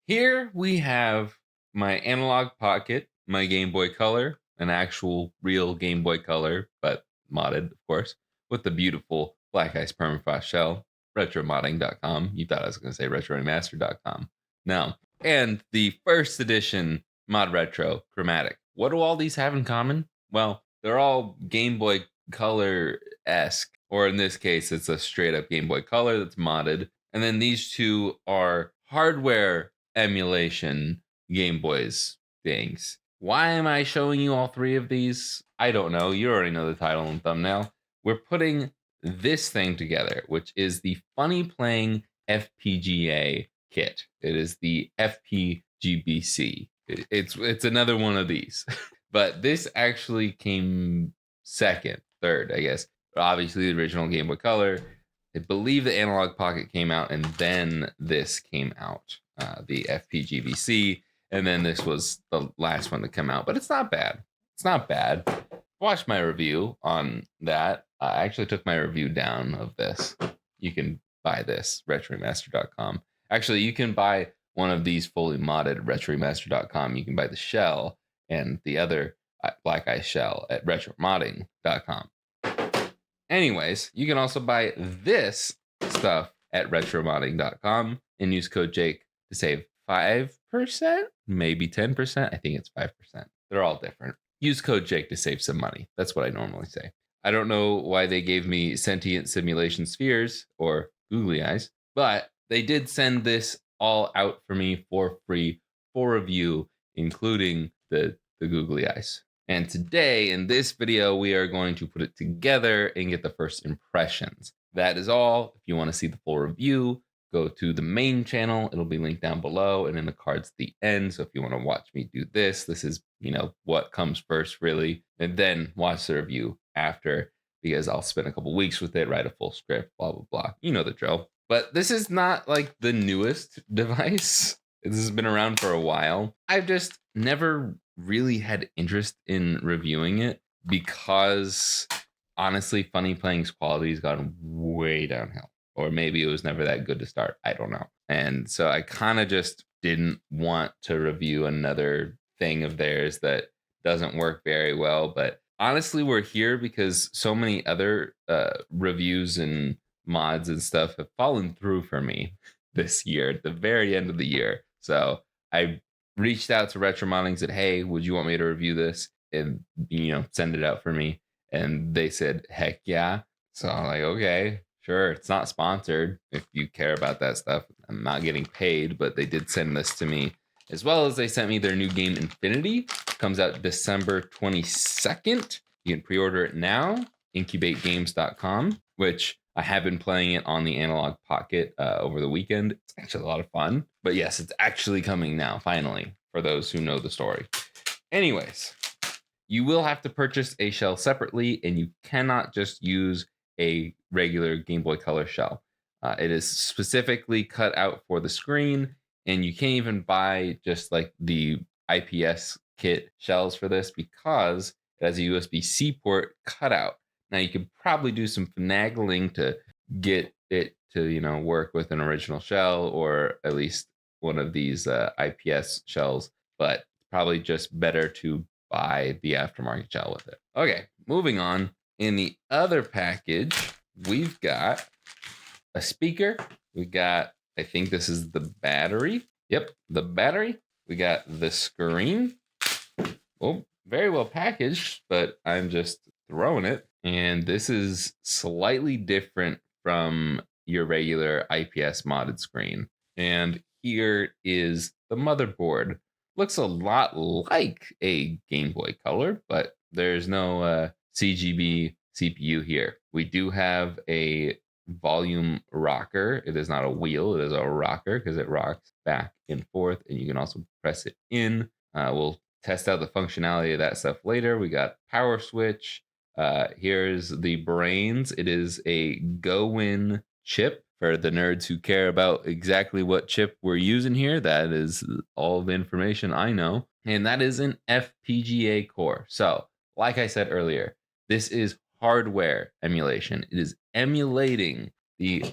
Here we have my analog pocket, my Game Boy Color, an actual real Game Boy Color, but modded, of course, with the beautiful Black Ice Permafrost shell, retromodding.com. You thought I was going to say retroremaster.com. No. And the first edition Mod Retro Chromatic. What do all these have in common? Well, they're all Game Boy Color esque, or in this case, it's a straight up Game Boy Color that's modded. And then these two are hardware emulation Game Boys things. Why am I showing you all three of these? I don't know. You already know the title and thumbnail. We're putting this thing together, which is the Funny Playing FPGA kit. It is the FPGBC. It's another one of these, but this actually came second, third, I guess. Obviously, the original Game Boy Color. I believe the Analog Pocket came out, and then this came out, the FPGBC, and then this was the last one to come out. But it's not bad. It's not bad. Watch my review on that. I actually took my review down of this. You can buy this, retroremaster.com. Actually, you can buy one of these fully modded at retroremaster.com. You can buy the shell and the other Black Ice shell at retromodding.com. Anyways, you can also buy this stuff at retromodding.com and use code Jake to save 5%, maybe 10%. I think it's 5%. They're all different. Use code Jake to save some money. That's what I normally say. I don't know why they gave me sentient simulation spheres or googly eyes, but they did send this all out for me for free for review, including the googly eyes. And today, in this video, we are going to put it together and get the first impressions. That is all. If you want to see the full review, go to the main channel. It'll be linked down below and in the cards at the end. So if you want to watch me do this is, what comes first, really. And then watch the review after, because I'll spend a couple weeks with it, write a full script, blah, blah, blah. You know the drill. But this is not like the newest device. This has been around for a while. I've just never really had interest in reviewing it because honestly, Funny Playing's quality has gone way downhill. Or maybe it was never that good to start. I don't know. And so I kind of just didn't want to review another thing of theirs that doesn't work very well. But honestly, we're here because so many other reviews and mods and stuff have fallen through for me this year at the very end of the year. So I reached out to Retromodding and said, hey, would you want me to review this and, send it out for me? And they said, heck yeah. So I'm like, okay, sure. It's not sponsored. If you care about that stuff, I'm not getting paid, but they did send this to me, as well as they sent me their new game Infinity. Comes out December 22nd. You can pre-order it now, incubategames.com, which I have been playing it on the Analog Pocket over the weekend. It's actually a lot of fun. But yes, it's actually coming now, finally, for those who know the story. Anyways, you will have to purchase a shell separately, and you cannot just use a regular Game Boy Color shell. It is specifically cut out for the screen, and you can't even buy just like the IPS kit shells for this because it has a USB-C port cutout. Now you could probably do some finagling to get it to, work with an original shell or at least one of these IPS shells, but probably just better to buy the aftermarket shell with it. Okay, moving on. In the other package, we've got a speaker. We got, I think this is the battery. Yep, the battery. We got the screen. Oh, very well packaged, but I'm just throwing it. And this is slightly different from your regular IPS modded screen. And here is the motherboard. Looks a lot like a Game Boy Color, but there's no CGB CPU here. We do have a volume rocker. It is not a wheel, it is a rocker because it rocks back and forth, and you can also press it in. We'll test out the functionality of that stuff later. We got power switch. Here's the brains. It is a GoWin chip. For the nerds who care about exactly what chip we're using here, that is all the information I know. And that is an FPGA core. So, like I said earlier, this is hardware emulation. It is emulating the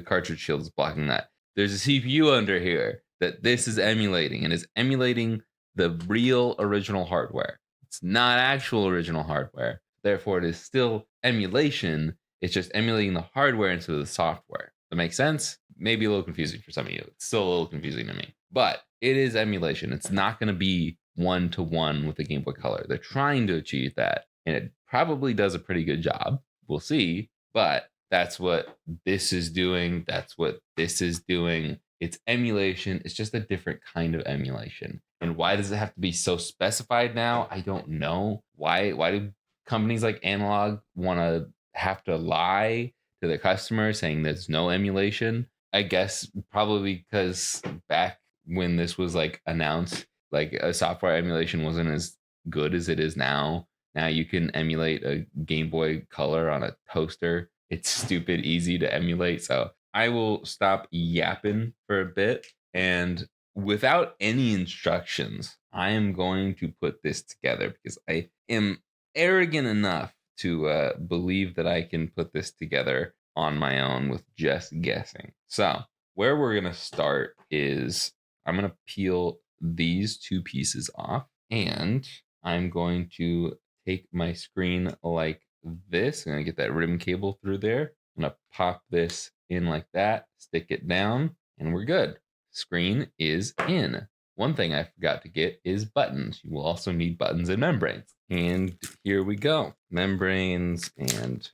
cartridge shield is blocking that. there's a CPU under here that this is emulating, and is emulating the real original hardware. It's not actual original hardware. Therefore, it is still emulation. It's just emulating the hardware instead of the software. That makes sense? Maybe a little confusing for some of you. It's still a little confusing to me. But it is emulation. It's not going to be one-to-one with the Game Boy Color. They're trying to achieve that, and it probably does a pretty good job. We'll see. But that's what this is doing. That's what this is doing. It's emulation. It's just a different kind of emulation. And why does it have to be so specified now? I don't know. Why do companies like Analog want to have to lie to their customers saying there's no emulation? I guess probably because back when this was like announced, like a software emulation wasn't as good as it is now. Now you can emulate a Game Boy Color on a toaster. It's stupid easy to emulate. So I will stop yapping for a bit, and without any instructions, I am going to put this together because I am arrogant enough to believe that I can put this together on my own with just guessing. So where we're going to start is I'm going to peel these two pieces off, and I'm going to take my screen like this. I'm going to get that ribbon cable through there. I'm going to pop this in like that, stick it down, and we're good. Screen is in. One thing I forgot to get is buttons. You will also need buttons and membranes. And here we go. Membranes and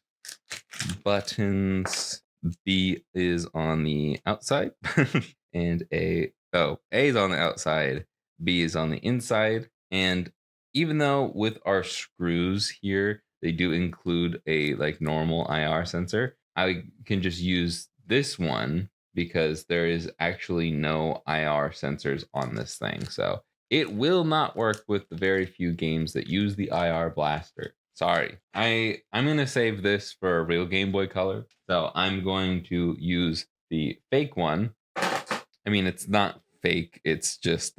buttons. B is on the outside and A is on the outside, B is on the inside. And even though with our screws here, they do include a like normal IR sensor, I can just use this one because there is actually no IR sensors on this thing. So it will not work with the very few games that use the IR blaster. Sorry. I'm going to save this for a real Game Boy Color. So I'm going to use the fake one. I mean, it's not fake. It's just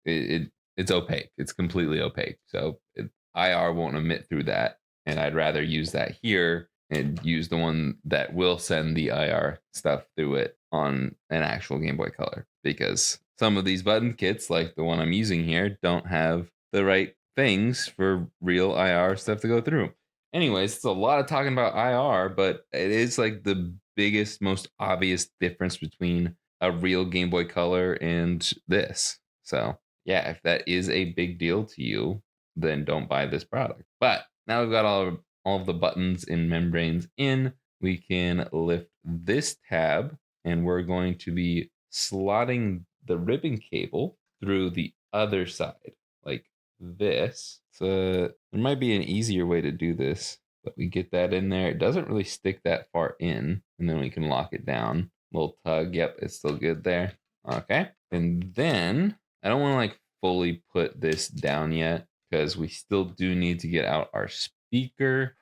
it's opaque. It's completely opaque. So IR won't emit through that. And I'd rather use that here and use the one that will send the IR stuff through it on an actual Game Boy Color, because some of these button kits, like the one I'm using here, don't have the right things for real IR stuff to go through. Anyways, it's a lot of talking about IR, but it is like the biggest, most obvious difference between a real Game Boy Color and this. So yeah, if that is a big deal to you, then don't buy this product. But now we've got all of the buttons and membranes in, we can lift this tab, and we're going to be slotting the ribbon cable through the other side like this. So there might be an easier way to do this, but we get that in there. It doesn't really stick that far in, and then we can lock it down. Little tug. Yep, it's still good there. Okay. And then I don't want to like fully put this down yet because we still do need to get out our speaker.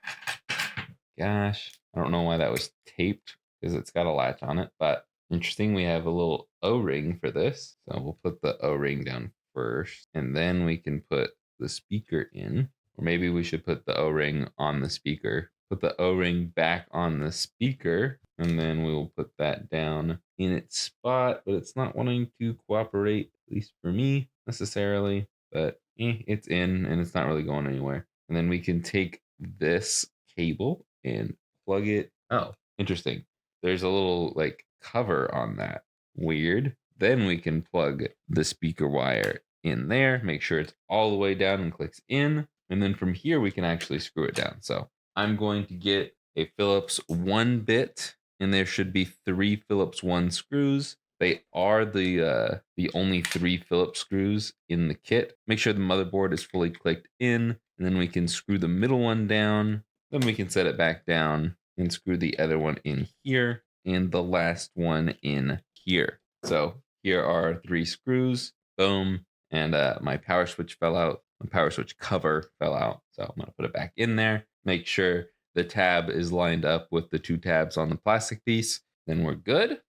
Gosh, I don't know why that was taped because it's got a latch on it, but interesting. We have a little O-ring for this. So we'll put the O-ring down first, and then we can put the speaker in. Or maybe we should put the O-ring on the speaker. Put the O-ring back on the speaker, and then we will put that down in its spot, but it's not wanting to cooperate, at least for me necessarily, but it's in and it's not really going anywhere. And then we can take this cable and plug it. Oh, interesting. There's a little like cover on that. Weird. Then we can plug the speaker wire in there, make sure it's all the way down and clicks in. And then from here, we can actually screw it down. So I'm going to get a Phillips 1-bit, and there should be 3 Phillips 1 screws. They are the only 3 Phillips screws in the kit. Make sure the motherboard is fully clicked in, and then we can screw the middle one down. Then we can set it back down and screw the other one in here and the last one in here. So here are 3 screws. Boom. And my power switch fell out. My power switch cover fell out. So I'm going to put it back in there. Make sure the tab is lined up with the 2 tabs on the plastic piece. Then we're good.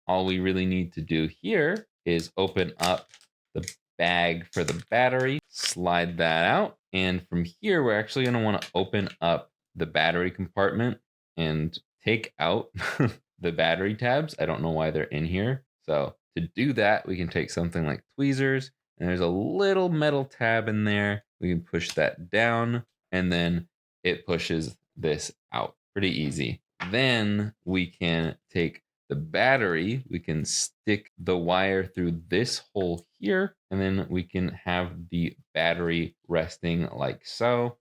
All we really need to do here is open up the bag for the battery, slide that out. And from here, we're actually going to want to open up the battery compartment and take out the battery tabs. I don't know why they're in here. So to do that, we can take something like tweezers, and there's a little metal tab in there. We can push that down, and then it pushes this out. Pretty easy. Then we can take the battery, we can stick the wire through this hole here, and then we can have the battery resting like so.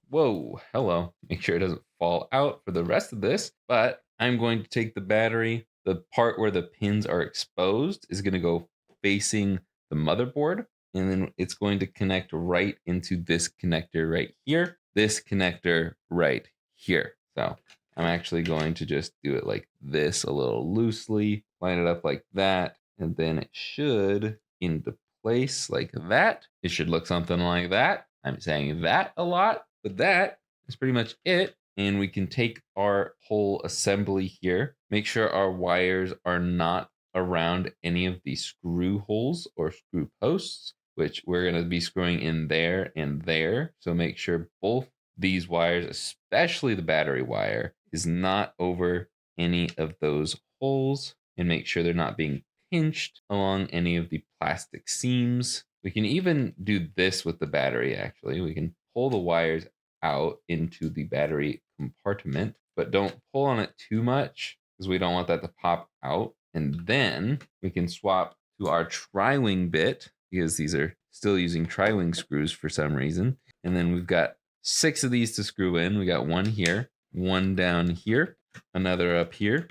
Whoa, hello. Make sure it doesn't fall out for the rest of this, but I'm going to take the battery. The part where the pins are exposed is going to go facing the motherboard, and then it's going to connect right into this connector right here, this connector right here. So I'm actually going to just do it like this a little loosely, line it up like that, and then it should into place like that. It should look something like that. I'm saying that a lot, but that is pretty much it. And we can take our whole assembly here, make sure our wires are not around any of the screw holes or screw posts, which we're going to be screwing in there and there. So make sure both these wires, especially the battery wire, is not over any of those holes, and make sure they're not being pinched along any of the plastic seams. We can even do this with the battery, actually. We can pull the wires out into the battery compartment, but don't pull on it too much because we don't want that to pop out. And then we can swap to our tri-wing bit because these are still using tri-wing screws for some reason. And then we've got 6 of these to screw in. We got one here, one down here, another up here,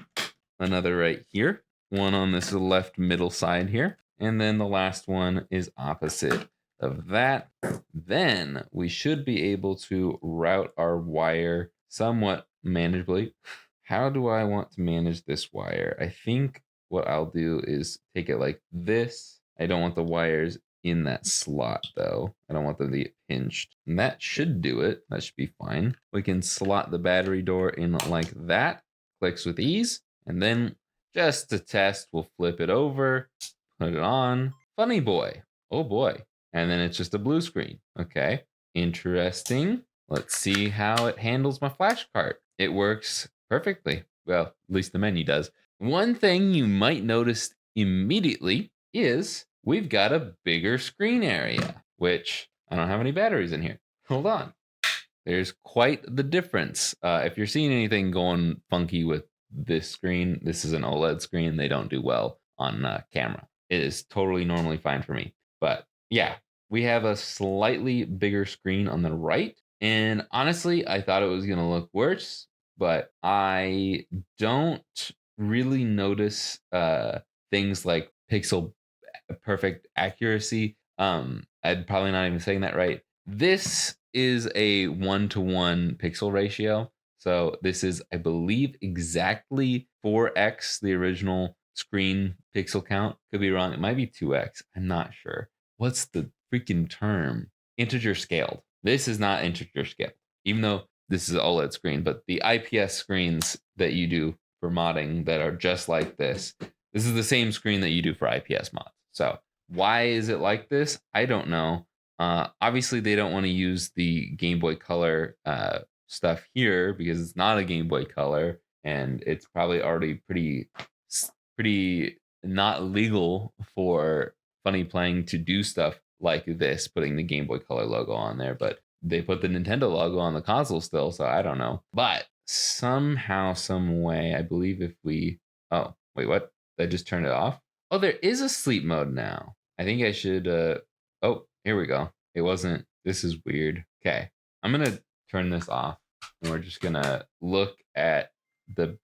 another right here, one on this left middle side here, and then the last one is opposite of that. Then we should be able to route our wire somewhat manageably. How do I want to manage this wire? I think what I'll do is take it like this. I don't want the wires in that slot though. I don't want them to get pinched. And that should do it. That should be fine. We can slot the battery door in like that. Clicks with ease. And then just to test, we'll flip it over, put it on. Funny boy. Oh boy. And then it's just a blue screen. Okay. Interesting. Let's see how it handles my flash cart. It works perfectly. Well, at least the menu does. One thing you might notice immediately is we've got a bigger screen area, which I don't have any batteries in here. Hold on. There's quite the difference. If you're seeing anything going funky with this screen, this is an OLED screen. They don't do well on camera. It is totally normally fine for me. But yeah, we have a slightly bigger screen on the right. And honestly, I thought it was going to look worse, but I don't really notice things like pixel perfect accuracy. I'm probably not even saying that right. This is a 1-to-1 pixel ratio. So this is, I believe, exactly 4x the original screen pixel count. Could be wrong. It might be 2x. I'm not sure. What's the freaking term? Integer scaled. This is not integer scaled, even though this is an OLED screen, but the IPS screens that you do for modding that are just like this is the same screen that you do for IPS mods. So why is it like this? I don't know. Obviously, they don't want to use the Game Boy Color stuff here because it's not a Game Boy Color, and it's probably already pretty not legal for Funny Playing to do stuff like this, putting the Game Boy Color logo on there. But they put the Nintendo logo on the console still, so I don't know. But somehow, some way, I believe if we... Oh, wait, what? I just turned it off? Oh, there is a sleep mode now. I think I should... Oh, here we go. It wasn't... This is weird. Okay. I'm going to turn this off, and we're just going to look at the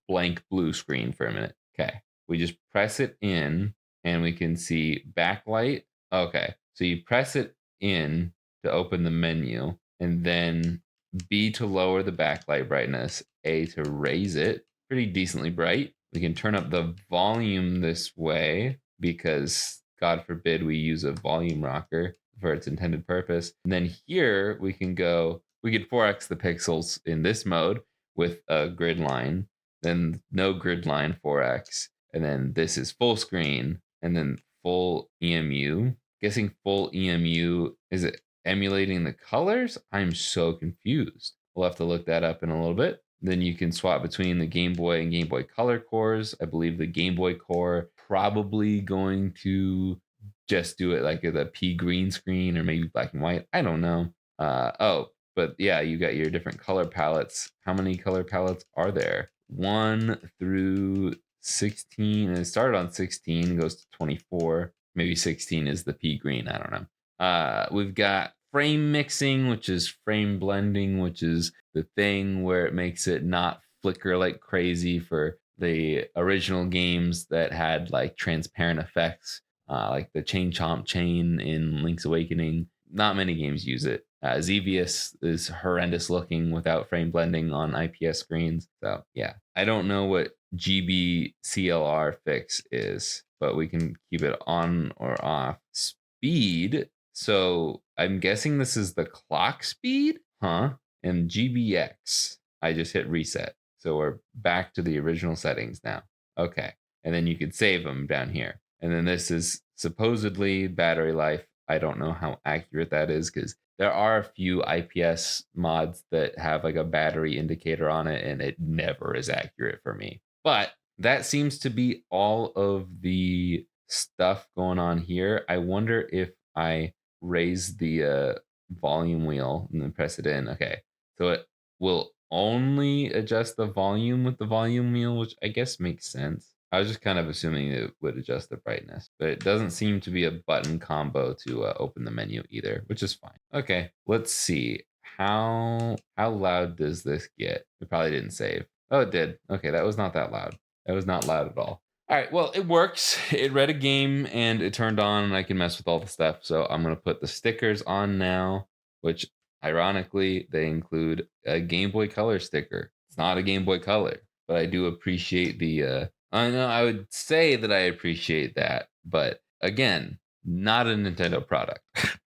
blank blue screen for a minute. Okay. We just press it in, and we can see backlight. Okay. So you press it in to open the menu, and then B to lower the backlight brightness, A to raise it. Pretty decently bright. We can turn up the volume this way because God forbid we use a volume rocker for its intended purpose. And then here we can 4x the pixels in this mode with a grid line, then no grid line 4x, and then this is full screen, and then full EMU. Guessing full EMU, is it emulating the colors? I'm so confused. We'll have to look that up in a little bit. Then you can swap between the Game Boy and Game Boy Color cores. I believe the Game Boy core probably going to just do it like as a P green screen or maybe black and white. I don't know. Oh, but yeah, you got your different color palettes. How many color palettes are there? 1 through 16. And it started on 16, goes to 24. Maybe 16 is the P green. I don't know. We've got frame mixing, which is frame blending, which is the thing where it makes it not flicker like crazy for the original games that had like transparent effects, like the Chain Chomp chain in Link's Awakening. Not many games use it. Xevious is horrendous looking without frame blending on IPS screens. So yeah, I don't know what GBCLR fix is, but we can keep it on or off. Speed. So I'm guessing this is the clock speed, huh? And GBX. I just hit reset. So we're back to the original settings now. Okay. And then you could save them down here. And then this is supposedly battery life. I don't know how accurate that is because there are a few IPS mods that have like a battery indicator on it, and it never is accurate for me. But that seems to be all of the stuff going on here. I wonder if I raise the volume wheel and then press it in. Okay. So it will only adjust the volume with the volume wheel, which I guess makes sense. I was just kind of assuming it would adjust the brightness, but it doesn't seem to be a button combo to open the menu either, which is fine. Okay, let's see. How loud does this get? It probably didn't save. Oh, it did. Okay, that was not that loud. That was not loud at all. All right, well, it works. It read a game and it turned on, and I can mess with all the stuff. So I'm going to put the stickers on now, which ironically, they include a Game Boy Color sticker. It's not a Game Boy Color, but I do appreciate the I know I would say that I appreciate that, but again, not a Nintendo product.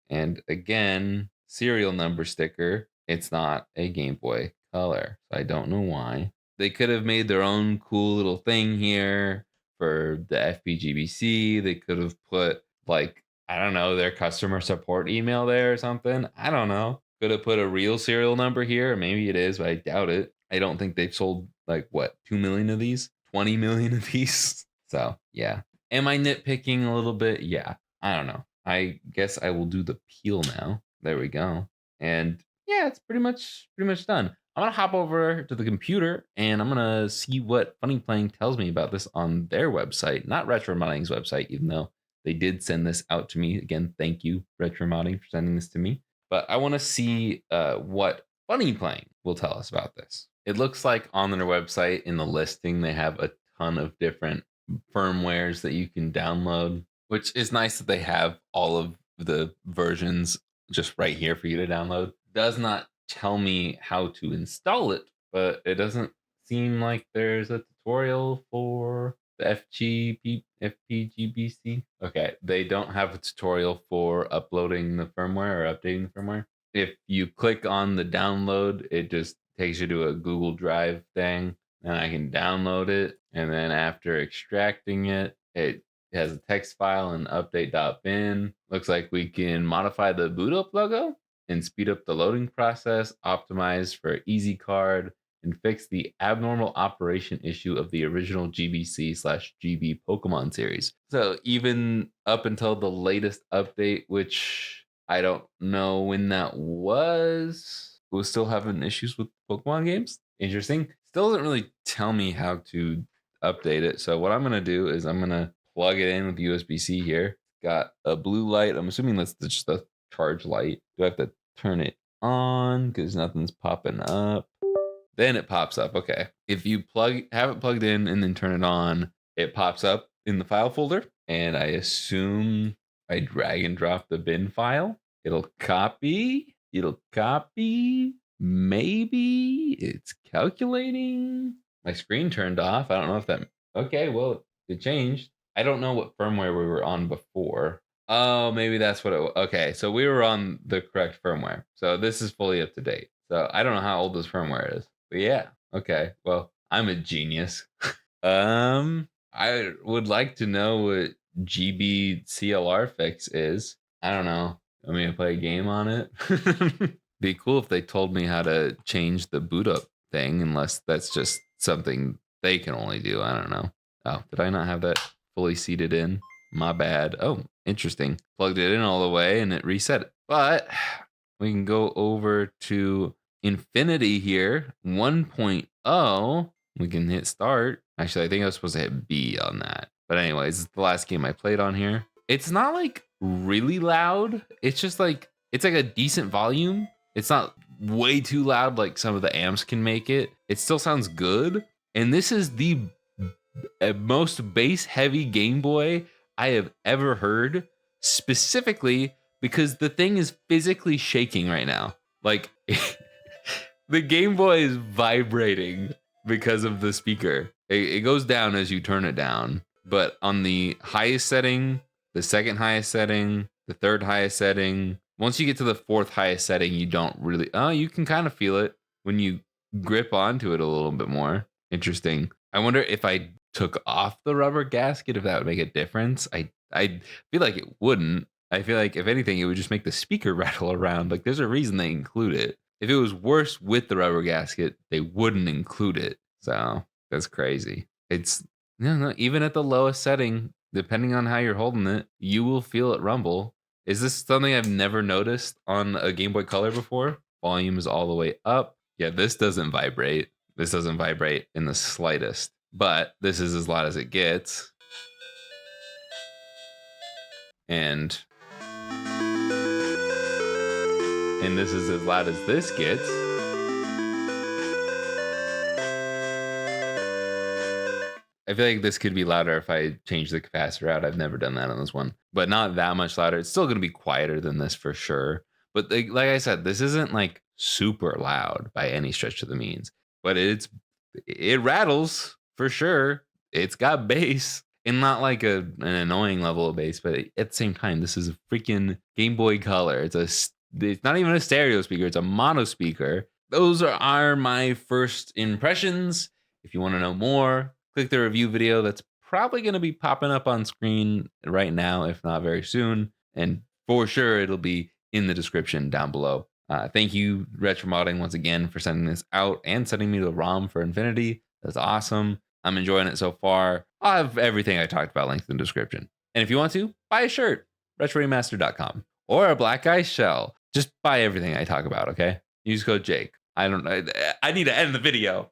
And again, serial number sticker, it's not a Game Boy Color. So I don't know why. They could have made their own cool little thing here for the FPGBC. They could have put like, I don't know, their customer support email there or something. I don't know. Could have put a real serial number here. Maybe it is, but I doubt it. I don't think they've sold like what, 2 million of these? 20 million of these. So yeah. Am I nitpicking a little bit? Yeah. I don't know. I guess I will do the peel now. There we go. And yeah, it's pretty much done. I'm gonna hop over to the computer and I'm gonna see what Funny Playing tells me about this on their website, not Retro Modding's website, even though they did send this out to me. Again, thank you, Retro Modding, for sending this to me. But I want to see what Funny Playing will tell us about this. It looks like on their website in the listing, they have a ton of different firmwares that you can download, which is nice that they have all of the versions just right here for you to download. Does not tell me how to install it, but it doesn't seem like there's a tutorial for the FPGBC. Okay, they don't have a tutorial for uploading the firmware or updating the firmware. If you click on the download, it just takes you to a Google Drive thing, and I can download it. And then after extracting it, it has a text file and update.bin. Looks like we can modify the boot up logo and speed up the loading process, optimize for easy card, and fix the abnormal operation issue of the original GBC/GB Pokemon series. So even up until the latest update, which I don't know when that was, we're still having issues with Pokemon games. Interesting. Still doesn't really tell me how to update it. So what I'm going to do is I'm going to plug it in with USB-C here. Got a blue light. I'm assuming that's just the charge light. Do I have to turn it on because nothing's popping up? Then it pops up. Okay. If you have it plugged in and then turn it on, it pops up in the file folder. And I assume I drag and drop the bin file. It'll copy. Maybe it's calculating. My screen turned off. I don't know if that. Okay, well, it changed. I don't know what firmware we were on before. Oh, maybe that's what it was. Okay, so we were on the correct firmware. So this is fully up to date. So I don't know how old this firmware is. But yeah, okay. Well, I'm a genius. I would like to know what GBCLR fix is. I don't know. Want me to play a game on it? Be cool if they told me how to change the boot up thing, unless that's just something they can only do. I don't know. Oh, did I not have that fully seated in. My bad. Oh, interesting. Plugged it in all the way and it reset it. But we can go over to Infinity here, 1.0. We can hit start. Actually, I think I was supposed to hit B on that. But anyways, it's the last game I played on here. It's not like really loud. It's just like, it's like a decent volume. It's not way too loud like some of the amps can make it. It still sounds good. And this is the most bass heavy Game Boy I have ever heard, specifically because the thing is physically shaking right now. Like the Game Boy is vibrating because of the speaker. It goes down as you turn it down, but on the highest setting, the second highest setting, the third highest setting, once you get to the fourth highest setting, you don't really, you can kind of feel it when you grip onto it a little bit more. Interesting. I wonder if I took off the rubber gasket, if that would make a difference. I feel like it wouldn't. I feel like if anything, it would just make the speaker rattle around. Like there's a reason they include it. If it was worse with the rubber gasket, they wouldn't include it. So that's crazy. It's no, even at the lowest setting, depending on how you're holding it, you will feel it rumble. Is this something I've never noticed on a Game Boy Color before? Volume is all the way up. Yeah, this doesn't vibrate. This doesn't vibrate in the slightest, but this is as loud as it gets. And this is as loud as this gets. I feel like this could be louder if I change the capacitor out. I've never done that on this one, but not that much louder. It's still going to be quieter than this for sure. But like I said, this isn't like super loud by any stretch of the means, but it rattles for sure. It's got bass and not like an annoying level of bass, but at the same time, this is a freaking Game Boy Color. It's not even a stereo speaker. It's a mono speaker. Those are my first impressions. If you want to know more, click the review video that's probably going to be popping up on screen right now, if not very soon. And for sure, it'll be in the description down below. Thank you, Retromodding, once again for sending this out and sending me the ROM for Infinity. That's awesome. I'm enjoying it so far. I'll have everything I talked about linked in the description. And if you want to, buy a shirt, retroremaster.com, or a Black Ice Shell. Just buy everything I talk about, okay? Use code Jake. I don't know. I need to end the video.